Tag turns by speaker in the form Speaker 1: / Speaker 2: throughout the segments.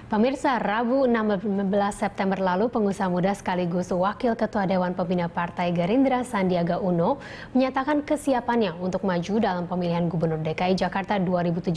Speaker 1: Pemirsa, Rabu 16 September lalu, pengusaha muda sekaligus Wakil Ketua Dewan Pembina Partai Gerindra Sandiaga Uno menyatakan kesiapannya untuk maju dalam pemilihan Gubernur DKI Jakarta 2017.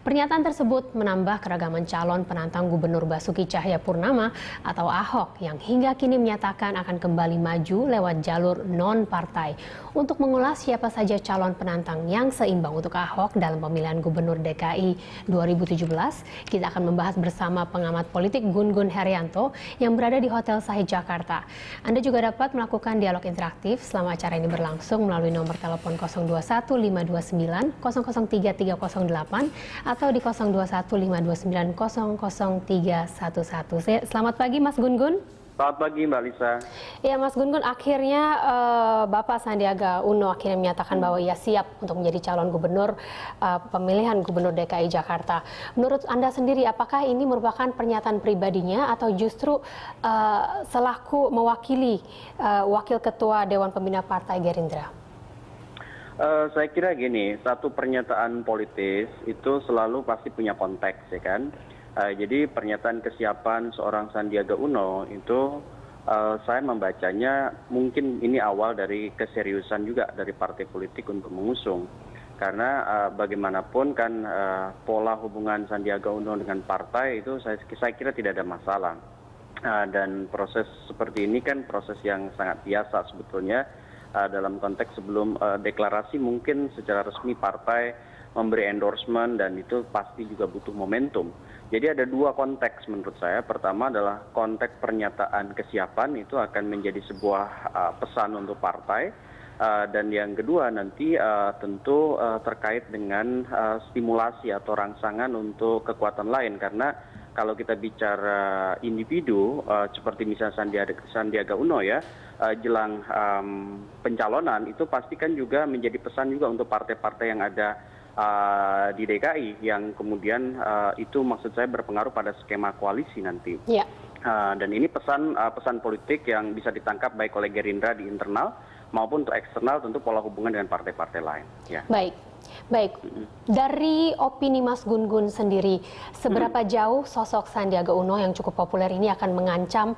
Speaker 1: Pernyataan tersebut menambah keragaman calon penantang Gubernur Basuki Cahayapurnama atau Ahok yang hingga kini menyatakan akan kembali maju lewat jalur non-partai. Untuk mengulas siapa saja calon penantang yang seimbang untuk Ahok dalam pemilihan Gubernur DKI 2017, kita akan membahas bersama pengamat politik Gun Gun Herianto yang berada di Hotel Sahid Jakarta. Anda juga dapat melakukan dialog interaktif selama acara ini berlangsung melalui nomor telepon 021 529 003 308 atau di 021 529 00311. Selamat pagi Mas Gun Gun.
Speaker 2: Selamat pagi Mbak Lisa.
Speaker 1: Ya Mas Gun Gun, akhirnya Bapak Sandiaga Uno akhirnya menyatakan bahwa ia siap untuk menjadi calon gubernur pemilihan Gubernur DKI Jakarta. Menurut Anda sendiri, apakah ini merupakan pernyataan pribadinya atau justru selaku mewakili Wakil Ketua Dewan Pembina Partai Gerindra?
Speaker 2: Saya kira gini, satu pernyataan politis itu selalu pasti punya konteks, ya kan? Jadi pernyataan kesiapan seorang Sandiaga Uno itu saya membacanya mungkin ini awal dari keseriusan juga dari partai politik untuk mengusung. Karena bagaimanapun kan pola hubungan Sandiaga Uno dengan partai itu saya kira tidak ada masalah. Dan proses seperti ini kan proses yang sangat biasa sebetulnya dalam konteks sebelum deklarasi mungkin secara resmi partai memberi endorsement dan itu pasti juga butuh momentum. Jadi ada dua konteks menurut saya. Pertama adalah konteks pernyataan kesiapan itu akan menjadi sebuah pesan untuk partai. Dan yang kedua nanti tentu terkait dengan stimulasi atau rangsangan untuk kekuatan lain. Karena kalau kita bicara individu seperti misalnya Sandiaga Uno ya, jelang pencalonan itu pastikan juga menjadi pesan juga untuk partai-partai yang ada di DKI yang kemudian itu maksud saya berpengaruh pada skema koalisi nanti. Ya. Dan ini pesan politik yang bisa ditangkap baik oleh Gerindra di internal maupun untuk eksternal tentu pola hubungan dengan partai-partai lain. Ya.
Speaker 1: Baik. Dari opini Mas Gun Gun sendiri, seberapa jauh sosok Sandiaga Uno yang cukup populer ini akan mengancam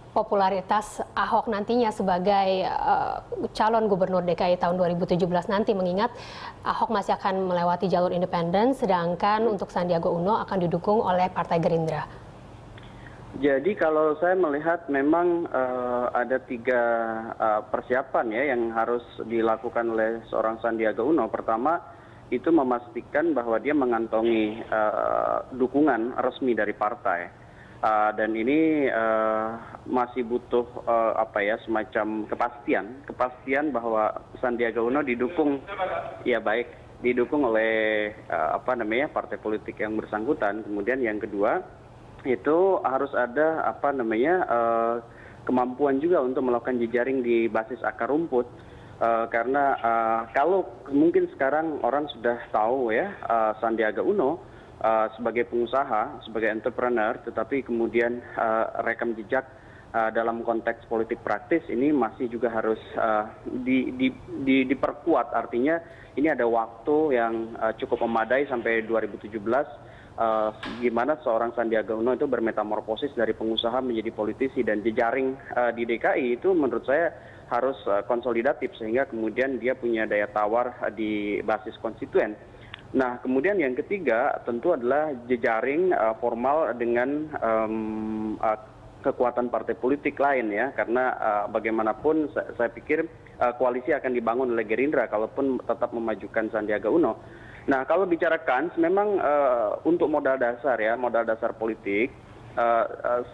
Speaker 1: popularitas Ahok nantinya sebagai calon gubernur DKI tahun 2017 nanti, mengingat Ahok masih akan melewati jalur independen, sedangkan untuk Sandiaga Uno akan didukung oleh Partai Gerindra.
Speaker 2: Jadi kalau saya melihat memang ada tiga persiapan ya yang harus dilakukan oleh seorang Sandiaga Uno. Pertama itu memastikan bahwa dia mengantongi dukungan resmi dari partai. Dan ini masih butuh semacam kepastian bahwa Sandiaga Uno didukung oleh partai politik yang bersangkutan. Kemudian yang kedua itu harus ada kemampuan juga untuk melakukan jejaring di basis akar rumput. Karena kalau mungkin sekarang orang sudah tahu ya Sandiaga Uno sebagai pengusaha, sebagai entrepreneur, tetapi kemudian rekam jejak dalam konteks politik praktis ini masih juga harus diperkuat. Artinya ini ada waktu yang cukup memadai sampai 2017 gimana seorang Sandiaga Uno itu bermetamorfosis dari pengusaha menjadi politisi, dan jejaring di DKI itu menurut saya harus konsolidatif sehingga kemudian dia punya daya tawar di basis konstituen. Nah, kemudian yang ketiga tentu adalah jejaring formal dengan kekuatan partai politik lain ya, karena bagaimanapun saya pikir koalisi akan dibangun oleh Gerindra kalaupun tetap memajukan Sandiaga Uno. Nah, kalau bicara kans, memang untuk modal dasar politik,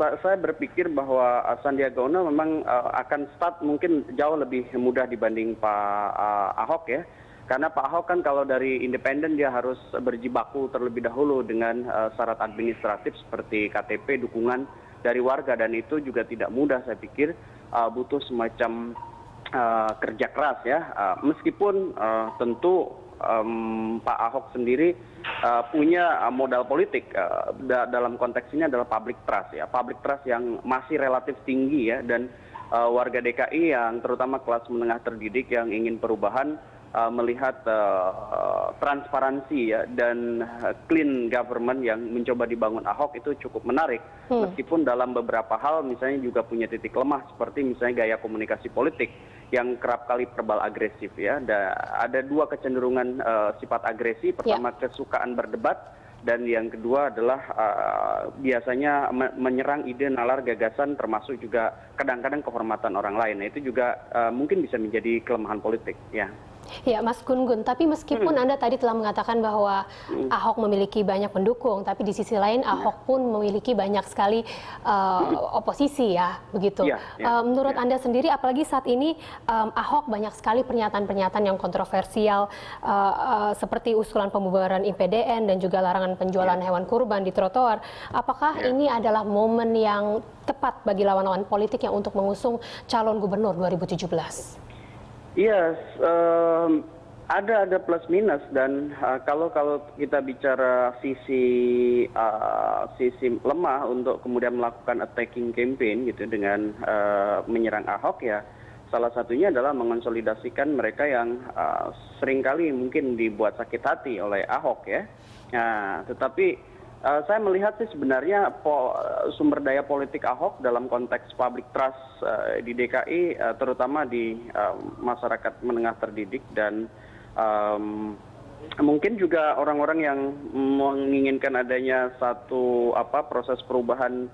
Speaker 2: saya berpikir bahwa Sandiaga Uno memang akan start mungkin jauh lebih mudah dibanding Pak Ahok ya. Karena Pak Ahok kan kalau dari independen dia harus berjibaku terlebih dahulu dengan syarat administratif seperti KTP, dukungan dari warga, dan itu juga tidak mudah saya pikir, butuh semacam kerja keras ya. Meskipun tentu Pak Ahok sendiri punya modal politik dalam konteks ini adalah public trust ya, public trust yang masih relatif tinggi ya, dan warga DKI yang terutama kelas menengah terdidik yang ingin perubahan melihat transparansi ya dan clean government yang mencoba dibangun Ahok itu cukup menarik. Meskipun dalam beberapa hal misalnya juga punya titik lemah seperti misalnya gaya komunikasi politik yang kerap kali verbal agresif ya. Ada dua kecenderungan sifat agresi. Pertama kesukaan berdebat dan yang kedua adalah biasanya menyerang ide, nalar, gagasan termasuk juga kadang-kadang kehormatan orang lain. Nah, itu juga mungkin bisa menjadi kelemahan politik ya.
Speaker 1: Ya, Mas Gun-Gun, tapi meskipun Anda tadi telah mengatakan bahwa Ahok memiliki banyak pendukung, tapi di sisi lain Ahok pun memiliki banyak sekali oposisi ya, begitu. Menurut Anda sendiri, apalagi saat ini Ahok banyak sekali pernyataan-pernyataan yang kontroversial seperti usulan pembubaran IPDN dan juga larangan penjualan hewan kurban di trotoar. Apakah ini adalah momen yang tepat bagi lawan-lawan politik yang untuk mengusung calon gubernur 2017?
Speaker 2: Iya, ada plus minus dan kalau kita bicara sisi lemah untuk kemudian melakukan attacking campaign gitu dengan menyerang Ahok ya, salah satunya adalah mengonsolidasikan mereka yang seringkali mungkin dibuat sakit hati oleh Ahok ya. Nah, tetapi saya melihat sih sebenarnya sumber daya politik Ahok dalam konteks public trust di DKI terutama di masyarakat menengah terdidik dan mungkin juga orang-orang yang menginginkan adanya satu proses perubahan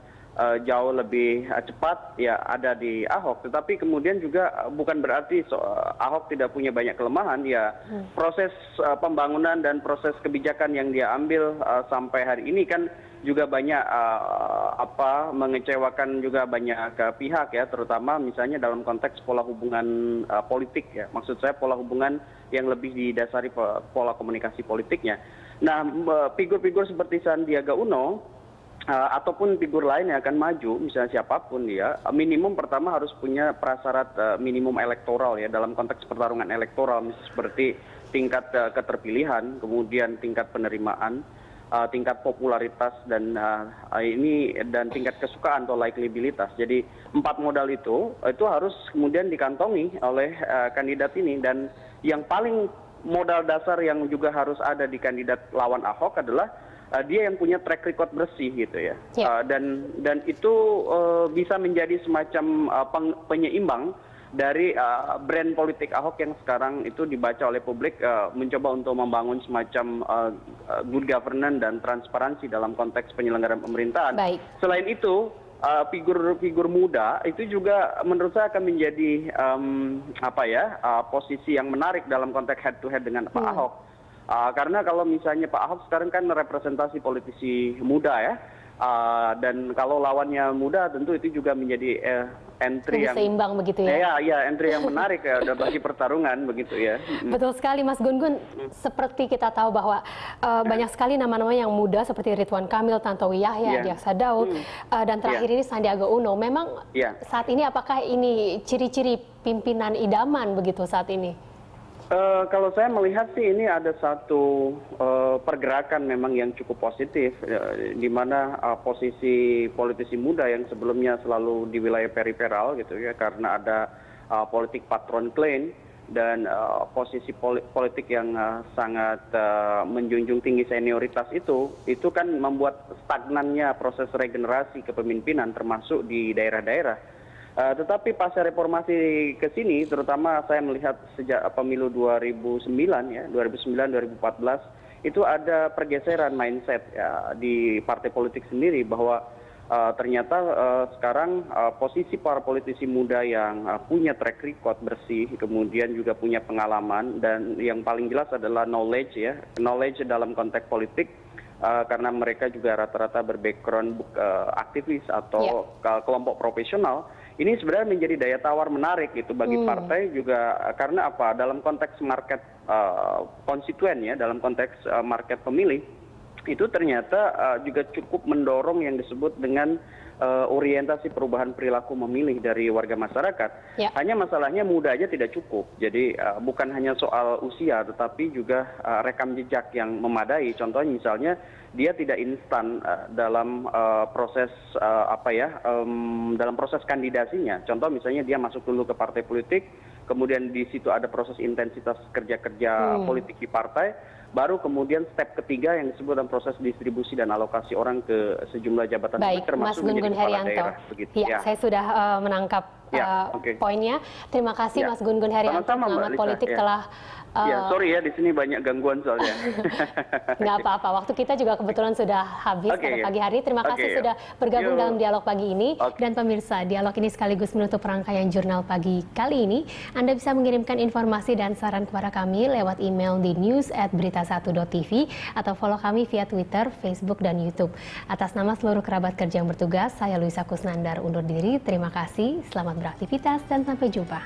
Speaker 2: jauh lebih cepat ya ada di Ahok, tetapi kemudian juga bukan berarti Ahok tidak punya banyak kelemahan ya. Proses pembangunan dan proses kebijakan yang dia ambil sampai hari ini kan juga banyak mengecewakan juga banyak pihak ya, terutama misalnya dalam konteks pola hubungan politik ya. Maksud saya pola hubungan yang lebih didasari pola komunikasi politiknya. Nah, figur-figur seperti Sandiaga Uno ataupun figur lain yang akan maju, misalnya siapapun dia, minimum pertama harus punya prasyarat minimum elektoral ya, dalam konteks pertarungan elektoral, misalnya seperti tingkat keterpilihan, kemudian tingkat penerimaan, tingkat popularitas dan tingkat kesukaan atau likabilitas. Jadi 4 modal itu harus kemudian dikantongi oleh kandidat ini, dan yang paling modal dasar yang juga harus ada di kandidat lawan Ahok adalah dia yang punya track record bersih gitu ya. Dan itu bisa menjadi semacam penyeimbang dari brand politik Ahok yang sekarang itu dibaca oleh publik mencoba untuk membangun semacam good governance dan transparansi dalam konteks penyelenggaraan pemerintahan. Selain itu figur-figur muda itu juga menurut saya akan menjadi posisi yang menarik dalam konteks head to head dengan Pak Ahok. Karena kalau misalnya Pak Ahok sekarang kan representasi politisi muda ya, dan kalau lawannya muda tentu itu juga menjadi entry yang
Speaker 1: seimbang begitu ya.
Speaker 2: Ya, entry yang menarik ya bagi pertarungan begitu ya.
Speaker 1: Betul sekali Mas Gun-Gun. Seperti kita tahu bahwa banyak sekali nama-nama yang muda seperti Ridwan Kamil, Tantowi Yahya, Jaksa Daud, dan terakhir ini Sandiaga Uno. Memang saat ini apakah ini ciri-ciri pimpinan idaman begitu saat ini?
Speaker 2: Kalau saya melihat sih ini ada satu pergerakan memang yang cukup positif, di mana posisi politisi muda yang sebelumnya selalu di wilayah periferal gitu ya, karena ada politik patron claim dan posisi politik yang sangat menjunjung tinggi senioritas itu kan membuat stagnannya proses regenerasi kepemimpinan termasuk di daerah-daerah. Tetapi pasca reformasi ke sini, terutama saya melihat sejak pemilu 2009 ya, 2009-2014 itu ada pergeseran mindset ya, di partai politik sendiri bahwa ternyata sekarang posisi para politisi muda yang punya track record bersih, kemudian juga punya pengalaman dan yang paling jelas adalah knowledge ya, knowledge dalam konteks politik. Karena mereka juga rata-rata berbackground aktivis atau kelompok profesional, ini sebenarnya menjadi daya tawar menarik gitu bagi partai juga karena apa? Dalam konteks market konstituen ya, dalam konteks market pemilih itu ternyata juga cukup mendorong yang disebut dengan orientasi perubahan perilaku memilih dari warga masyarakat.
Speaker 1: Ya.
Speaker 2: Hanya masalahnya muda aja tidak cukup. Jadi bukan hanya soal usia, tetapi juga rekam jejak yang memadai. Contohnya misalnya dia tidak instan dalam proses dalam proses kandidasinya. Contoh misalnya dia masuk dulu ke partai politik, kemudian di situ ada proses intensitas kerja-kerja politik di partai, baru kemudian step ketiga yang disebut dalam proses distribusi dan alokasi orang ke sejumlah jabatan
Speaker 1: Baik,
Speaker 2: termasuk
Speaker 1: Mas Gun Gun
Speaker 2: menjadi kepala
Speaker 1: Herianto.
Speaker 2: daerah. Begitu.
Speaker 1: Ya, saya sudah menangkap poinnya. Terima kasih Mas Gun Gun Herianto, pengamat politik telah
Speaker 2: sorry ya, di sini banyak gangguan soalnya.
Speaker 1: Nggak apa-apa, waktu kita juga kebetulan sudah habis pada pagi hari. Terima kasih sudah bergabung dalam dialog pagi ini. Dan pemirsa, dialog ini sekaligus menutup rangkaian jurnal pagi kali ini. Anda bisa mengirimkan informasi dan saran kepada kami lewat email di news@berita1.tv atau follow kami via Twitter, Facebook, dan YouTube. Atas nama seluruh kerabat kerja yang bertugas, saya Luisa Kusnandar undur diri. Terima kasih, selamat beraktivitas, dan sampai jumpa.